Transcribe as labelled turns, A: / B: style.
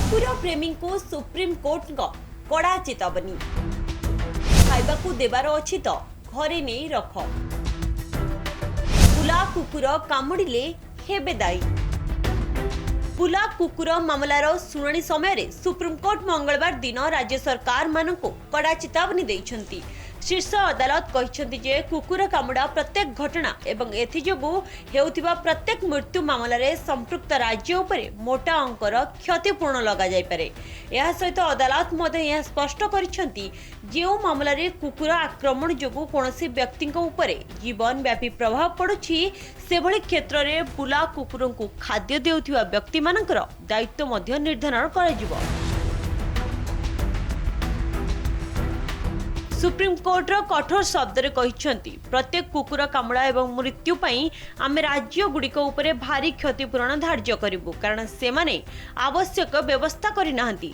A: कुकुर प्रेमी को सुप्रीम कोर्ट कड़ा चेतावनी खाइबा देवार अच्छी तो घरे नहीं रख। बुला कुकुर कामुड़िले हेबे दायी। बुला कुकुर मामलार शुणाणी समय सुप्रीम कोर्ट मंगलवार दिन राज्य सरकार मानक कड़ा चेतावनी देइछंती। शीर्ष अदालत कहिछंती जे कुकुर कामुड़ा प्रत्येक घटना एवं एथिजोगु हेउथिबा प्रत्येक मृत्यु मामलारे संपृक्त राज्य उपरे मोटा अंकर क्षतिपूर्ण लगा जाय पारे। या सहित अदालत मध्य यह स्पष्ट करिछंती जेउ मामलारे कुकुर आक्रमण जोगु कोनोसी व्यक्तिक उपरे जीवन व्यापी प्रभाव पड़ुछि सेभଳି क्षेत्ररे बुला कुकुरंकु खाद्य देउथिबा व्यक्ति मानकर दायित्व मध्य निर्धारण कराजिबो। सुप्रीम कोर्ट कठोर शब्द कहिछंती प्रत्येक कुकुर कामुड़ा एवं मृत्यु पई आमे राज्य गुड़िक उपरे भारी क्षतिपूरण धार्य करिबु कारण सेमाने आवश्यक व्यवस्था करि नाहंती।